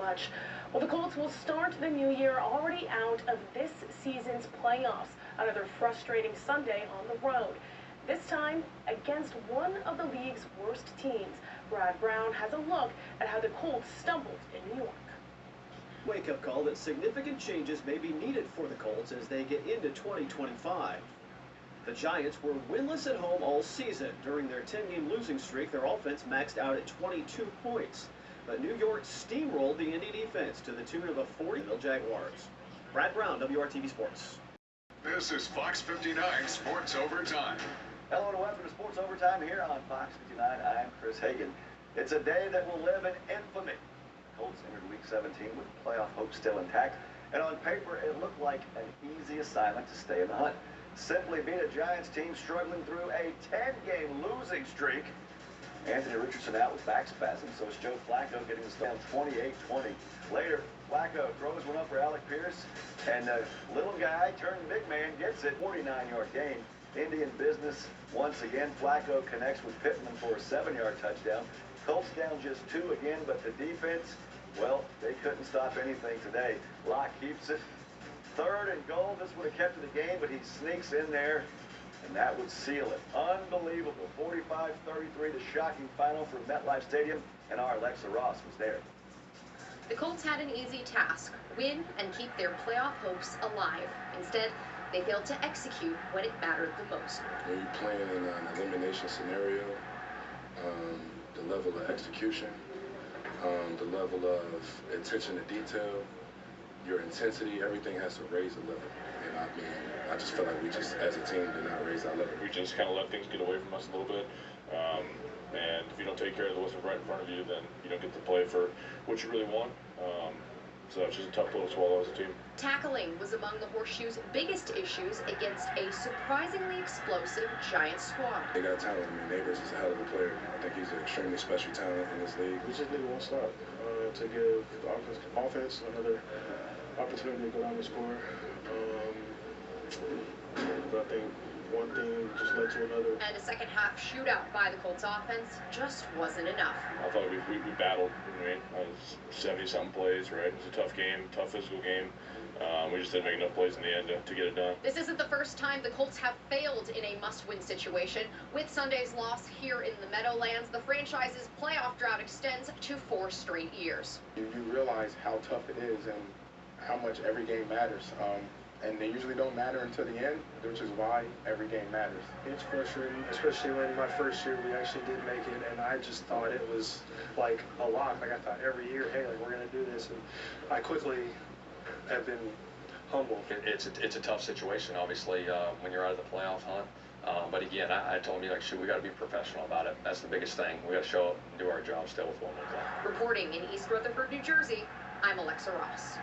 much. Well, the Colts will start the new year already out of this season's playoffs. Another frustrating Sunday on the road. This time against one of the league's worst teams. Brad Brown has a look at how the Colts stumbled in New York. Wake-up call that significant changes may be needed for the Colts as they get into 2025. The Giants were winless at home all season. During their 10-game losing streak, their offense maxed out at 22 points. But New York steamrolled the Indy defense to the tune of a 40-0 Jaguars. Brad Brown, WRTV Sports. This is Fox 59 Sports Overtime. Hello and welcome to Sports Overtime here on Fox 59. I'm Chris Hagan. It's a day that will live in infamy. Colts entered Week 17 with playoff hopes still intact, and on paper it looked like an easy assignment to stay in the hunt. Simply beat a Giants team struggling through a 10-game losing streak. Anthony Richardson out with back spasms, so it's Joe Flacco getting us down 28-20. Later, Flacco throws one up for Alec Pierce, and the little guy turned big man gets it. 49-yard gain. Indian business once again. Flacco connects with Pittman for a 7-yard touchdown. Colts down just 2 again, but the defense, well, they couldn't stop anything today. Locke keeps it. 3rd and goal. This would have kept it a game, but he sneaks in there, and that would seal it. Unbelievable. 45-33, the shocking final from MetLife Stadium, and our Alexa Ross was there. The Colts had an easy task: win and keep their playoff hopes alive. Instead, they failed to execute when it mattered the most. When you're playing in an elimination scenario, the level of execution, the level of attention to detail, your intensity, everything has to raise a level. And I mean, I just feel like we just, as a team, did not raise our level. We just kind of let things get away from us a little bit. And if you don't take care of what's right in front of you, then you don't get to play for what you really want. So it's just a tough pill to swallow as a team. Tackling was among the Horseshoe's biggest issues against a surprisingly explosive Giants squad. They got talent. I mean, Neighbors is a hell of a player. I think he's an extremely special talent in this league. We just need one stop to give the offense another opportunity to go down and score. But I think one thing just led to another. And a second-half shootout by the Colts offense just wasn't enough. I thought we battled. I mean, 70-something plays, right? It was a tough game, tough physical game. We just didn't make enough plays in the end to get it done. This isn't the first time the Colts have failed in a must-win situation. With Sunday's loss here in the Meadowlands, the franchise's playoff drought extends to 4 straight years. You realize how tough it is and how much every game matters. And they usually don't matter until the end, which is why every game matters. It's frustrating, especially when my first year we actually did make it, and I just thought it was like a lot. Like I thought every year, hey, like we're gonna do this, and I quickly have been humbled. It's a tough situation, obviously, when you're out of the playoff hunt. But again, I told me, like, shoot, we got to be professional about it. That's the biggest thing. We got to show up and do our job still with one more play. Reporting in East Rutherford, New Jersey, I'm Alexa Ross.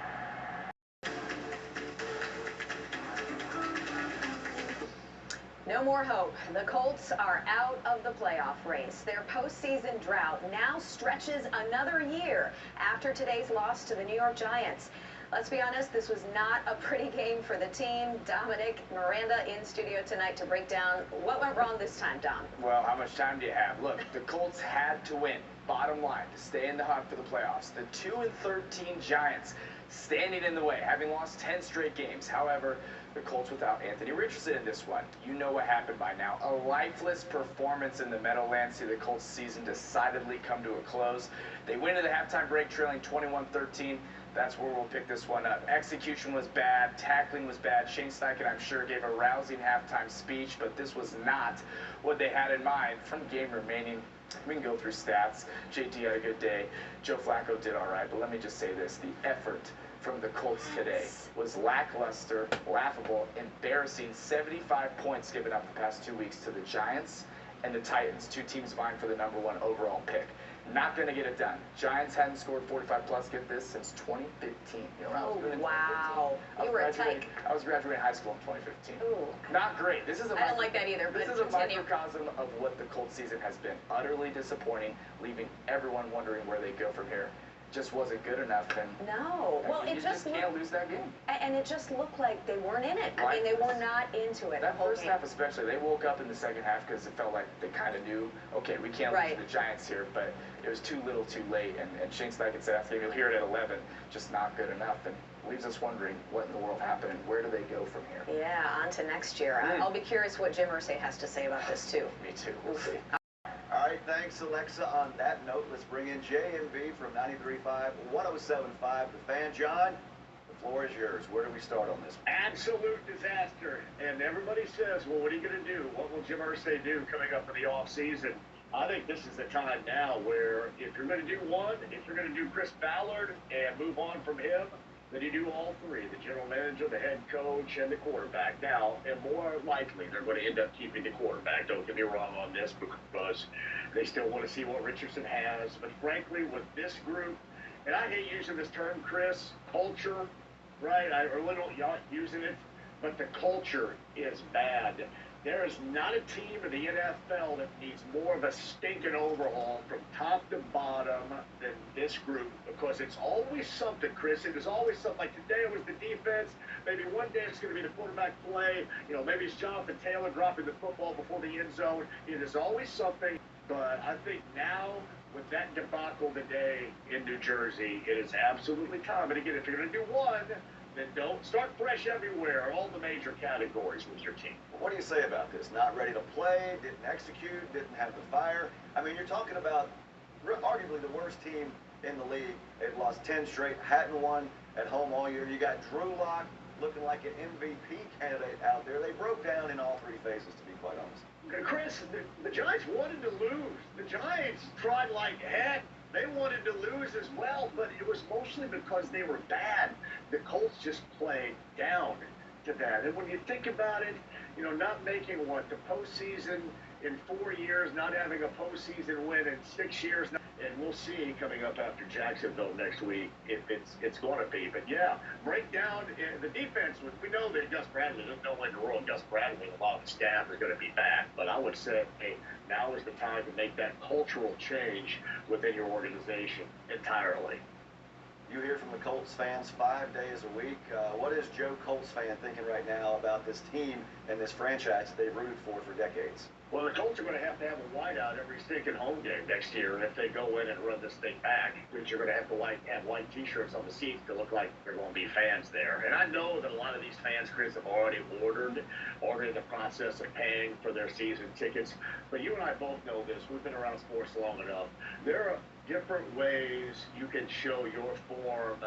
No more hope. The Colts are out of the playoff race. Their postseason drought now stretches another year after today's loss to the New York Giants. Let's be honest, this was not a pretty game for the team. Dominic Miranda in studio tonight to break down what went wrong this time, Dom. Well, how much time do you have? Look, the Colts had to win. Bottom line, to stay in the hunt for the playoffs. The 2-13 Giants standing in the way, having lost 10 straight games. However, the Colts without Anthony Richardson in this one. You know what happened by now. A lifeless performance in the Meadowlands see the Colts season decidedly come to a close. They win to the halftime break trailing 21-13. That's where we'll pick this one up. Execution was bad. Tackling was bad. Shane Steichen, I'm sure, gave a rousing halftime speech, but this was not what they had in mind. From game remaining, we can go through stats. JT had a good day. Joe Flacco did all right, but let me just say this. The effort from the Colts today was lackluster, laughable, embarrassing. 75 points given up the past 2 weeks to the Giants and the Titans, 2 teams vying for the #1 overall pick. Not going to get it done. Giants hadn't scored 45-plus, get this, since 2015. You know, Wow. You were a tyke. I was graduating high school in 2015. Ooh. Not great. This is a I don't like that either, but this is a microcosm of what the Colts season has been. Utterly disappointing, leaving everyone wondering where they go from here. just wasn't good enough. And no, well, you just can't lose that game. And it just looked like they weren't in it. I mean, they were not into it. That first half especially, they woke up in the second half because it felt like they kind of knew, okay, we can't lose the Giants here, but it was too little too late. And Shane Steichen said after you'll hear it at 11, just not good enough. And leaves us wondering what in the world happened and where do they go from here. Yeah, on to next year. I'll be curious what Jim Irsay has to say about this, too. Me too. We'll see. All right, thanks, Alexa. On that note, let's bring in JMV from 93.5, 107.5. The Fan. John, the floor is yours. Where do we start on this? Absolute disaster. And everybody says, well, what are you going to do? What will Jim Irsay do coming up in the offseason? I think this is the time now where if you're going to do one, if you're going to do Chris Ballard and move on from him, then you do all three, the general manager, the head coach, and the quarterback. Now, and more likely, they're going to end up keeping the quarterback. Don't get me wrong on this, because they still want to see what Richardson has. But frankly, with this group, and I hate using this term, Chris, culture, right? I really don't like using it, but the culture is bad. There is not a team in the NFL that needs more of a stinking overhaul from top to bottom than this group, because it's always something, Chris. It is always something. Like today it was the defense. Maybe one day it's going to be the quarterback play. You know, maybe it's Jonathan Taylor dropping the football before the end zone. It is always something. But I think now, with that debacle today in New Jersey, it is absolutely time. And again, if you're going to do one, then don't start fresh everywhere, all the major categories with your team. What do you say about this? Not ready to play, didn't execute, didn't have the fire. I mean, you're talking about arguably the worst team in the league. They've lost 10 straight, hadn't won at home all year. You got Drew Lock looking like an MVP candidate out there. They broke down in all three phases, to be quite honest. Chris, the Giants wanted to lose. The Giants tried like heck. They wanted to lose as well, but it was mostly because they were bad. The Colts just played down to that. And when you think about it, you know, not making the postseason in 4 years, not having a postseason win in 6 years, and we'll see coming up after Jacksonville next week if it's going to be. But yeah, break down the defense. We know that Gus Bradley, there's no way in the world Gus Bradley and a lot of the staff is going to be back. But I would say, hey, now is the time to make that cultural change within your organization entirely. You hear from the Colts fans 5 days a week. What is Joe Colts fan thinking right now about this team and this franchise that they've rooted for decades? Well, the Colts are going to have a whiteout every stinking home game next year if they go in and run this thing back, which you're going to have to have white T-shirts on the seats to look like they're going to be fans there. And I know that a lot of these fans, Chris, have already ordered the process of paying for their season tickets. But you and I both know this. We've been around sports long enough. There are different ways you can show your form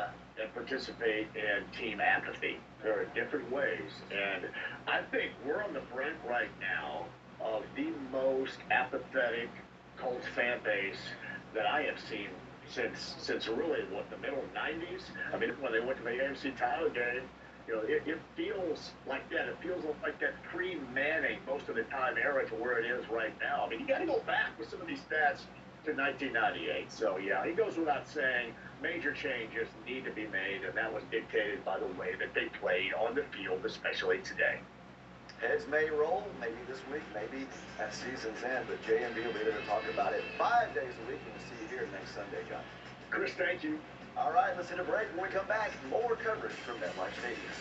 and participate in team apathy. There are different ways. And I think we're on the brink right now of the most apathetic Colts fan base that I have seen since really, the middle 90s? I mean, when they went to the AMC title game, you know, it feels like that. It feels like that pre-Manning most of the time era to where it is right now. I mean, you got to go back with some of these stats to 1998. So, yeah, it goes without saying major changes need to be made, and that was dictated by the way that they played on the field, especially today. Heads may roll, maybe this week, maybe at season's end, but JMV will be there to talk about it 5 days a week, and we'll see you here next Sunday, John. Chris, thank you. All right, let's hit a break. When we come back, more coverage from MetLife Stadium.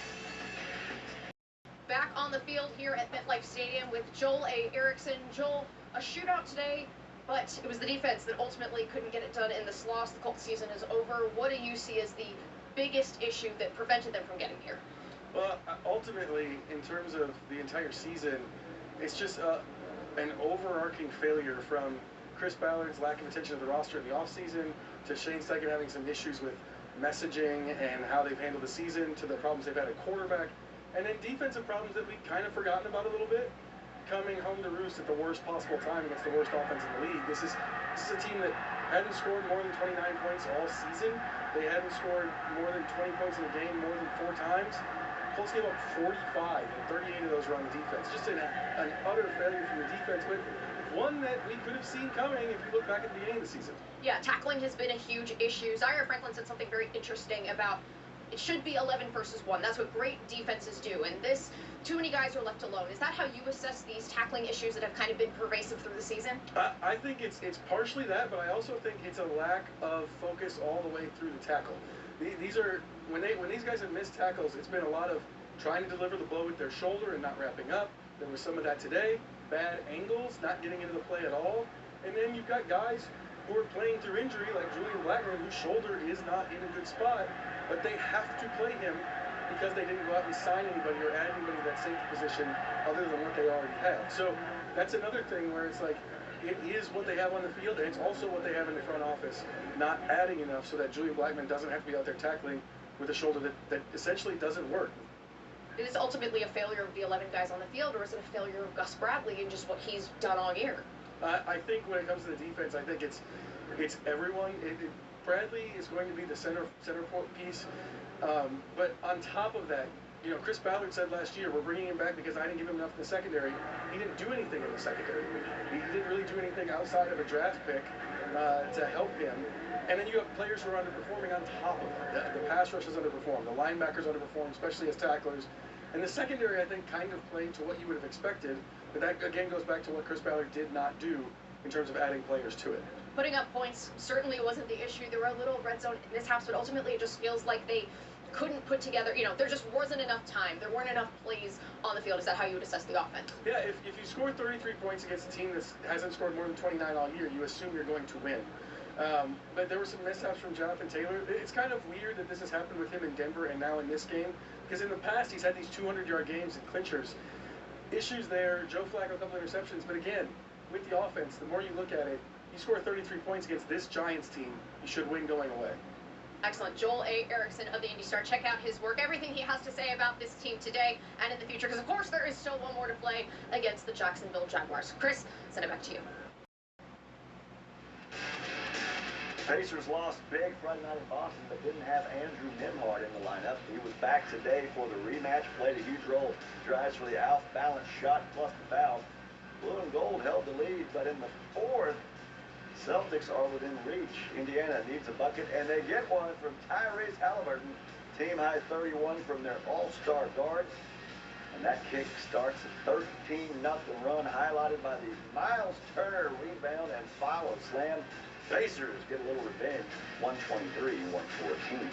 Back on the field here at MetLife Stadium with Joel A. Erickson. Joel, a shootout today, but it was the defense that ultimately couldn't get it done in this loss. The Colts season is over. What do you see as the biggest issue that prevented them from getting here? Well, ultimately, in terms of the entire season, it's just an overarching failure from Chris Ballard's lack of attention to the roster in the offseason, to Shane Steichen having some issues with messaging and how they've handled the season, to the problems they've had at quarterback, and then defensive problems that we've kind of forgotten about a little bit, coming home to roost at the worst possible time against the worst offense in the league. This is a team that hadn't scored more than 29 points all season. They hadn't scored more than 20 points in a game more than 4 times. Colts gave up 45, and 38 of those were on the defense. Just an utter failure from the defense, but one that we could have seen coming if you look back at the beginning of the season. Yeah, tackling has been a huge issue. Zaire Franklin said something very interesting about it should be 11 versus 1. That's what great defenses do. And this, too many guys are left alone. Is that how you assess these tackling issues that have kind of been pervasive through the season? I think it's partially that, but I also think it's a lack of focus all the way through the tackle. These are when these guys have missed tackles, it's been a lot of trying to deliver the blow with their shoulder and not wrapping up. There was some of that today. Bad angles, not getting into the play at all. And then you've got guys who are playing through injury, like Julian Blackman, whose shoulder is not in a good spot, but they have to play him because they didn't go out and sign anybody or add anybody to that safety position other than what they already had. So that's another thing where it's like, it is what they have on the field, and it's also what they have in the front office, not adding enough so that Julian Blackman doesn't have to be out there tackling with a shoulder that essentially doesn't work. Is this ultimately a failure of the 11 guys on the field, or is it a failure of Gus Bradley and just what he's done all year? I think when it comes to the defense, I think it's everyone. Bradley is going to be the center piece, but on top of that, you know, Chris Ballard said last year, we're bringing him back because I didn't give him enough in the secondary. He didn't do anything in the secondary. He didn't really do anything outside of a draft pick to help him. And then you have players who are underperforming on top of that. The pass rush is underperformed. The linebackers underperformed, especially as tacklers. And the secondary, I think, kind of played to what you would have expected. But that, again, goes back to what Chris Ballard did not do in terms of adding players to it. Putting up points certainly wasn't the issue. There were a little red zone mishaps, but ultimately it just feels like they couldn't put together, you know, there just wasn't enough time. There weren't enough plays on the field. Is that how you would assess the offense? Yeah, if you score 33 points against a team that hasn't scored more than 29 all year, you assume you're going to win. But there were some mishaps from Jonathan Taylor. It's kind of weird that this has happened with him in Denver and now in this game, because in the past he's had these 200-yard games and clinchers. Issues there, Joe Flacco, a couple of interceptions, but again, with the offense, the more you look at it, you score 33 points against this Giants team, you should win going away. Excellent. Joel A. Erickson of the Indy Star. Check out his work, everything he has to say about this team today and in the future, because of course there is still one more to play against the Jacksonville Jaguars. Chris, send it back to you. Pacers lost big Friday night in Boston, but didn't have Andrew Nembhard in the lineup. He was back today for the rematch, played a huge role. Drives for the off-balance shot plus the foul. Blue and gold held the lead, but in the fourth, Celtics are within reach. Indiana needs a bucket, and they get one from Tyrese Halliburton. Team high 31 from their all-star guard. And that kick starts a 13-0 run, highlighted by the Miles Turner rebound and follow slam. Pacers get a little revenge, 123-114.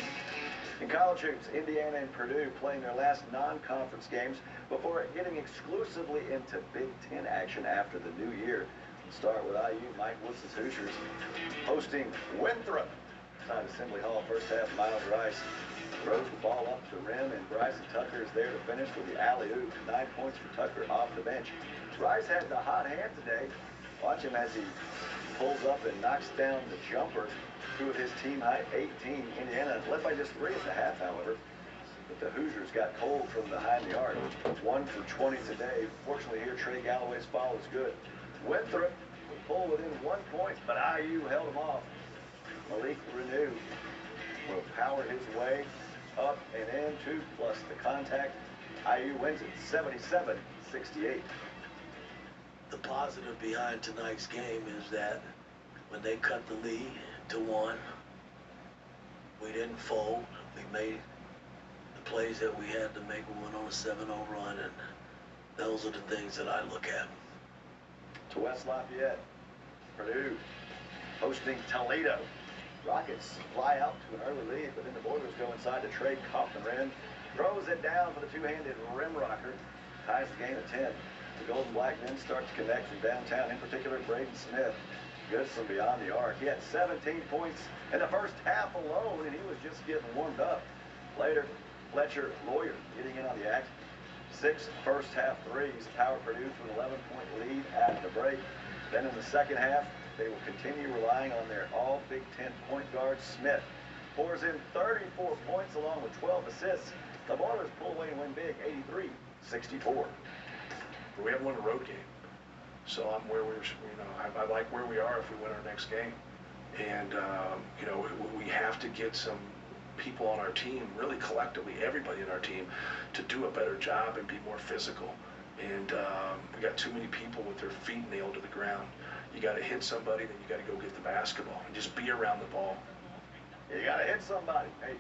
In college hoops, Indiana and Purdue playing their last non-conference games before getting exclusively into Big Ten action after the new year. We'll start with IU, Mike Woods' Hoosiers, hosting Winthrop. Inside Assembly Hall, first half, Miles Rice throws the ball up to the rim, and Bryson Tucker is there to finish with the alley-oop. 9 points for Tucker off the bench. Rice had the hot hand today. Watch him as he pulls up and knocks down the jumper. Two of his team high 18. Indiana led by just 3 at the half, however. But the Hoosiers got cold from behind the arc. 1 for 20 today. Fortunately here, Trey Galloway's foul is good. Winthrop would pull within 1 point, but IU held him off. Malik Renew will power his way up and in, 2 plus the contact. IU wins it 77-68. The positive behind tonight's game is that when they cut the lead to 1, we didn't fold. We made the plays that we had to make. We went on a 7-0 run, and those are the things that I look at. To West Lafayette, Purdue hosting Toledo. Rockets fly out to an early lead, but then the Boilers go inside to trade Kaufman. Throws it down for the two-handed rim rocker. Ties the game at 10. The Golden Black men start to connect from downtown, in particular Braden Smith. Good from beyond the arc. He had 17 points in the first half alone, and he was just getting warmed up. Later, Fletcher Lawyer getting in on the act. 6 first-half threes power Purdue to an 11-point lead at the break. Then in the second half, they will continue relying on their all-Big Ten point guard, Smith. Pours in 34 points along with 12 assists. The Boilers pull away and win big, 83-64. We haven't won a road game, so I'm where we're, I like where we are if we win our next game. And, we have to get some people on our team, really collectively, everybody in our team, to do a better job and be more physical. And we got too many people with their feet nailed to the ground. You got to hit somebody, then you got to go get the basketball and just be around the ball. You got to hit somebody. Hey,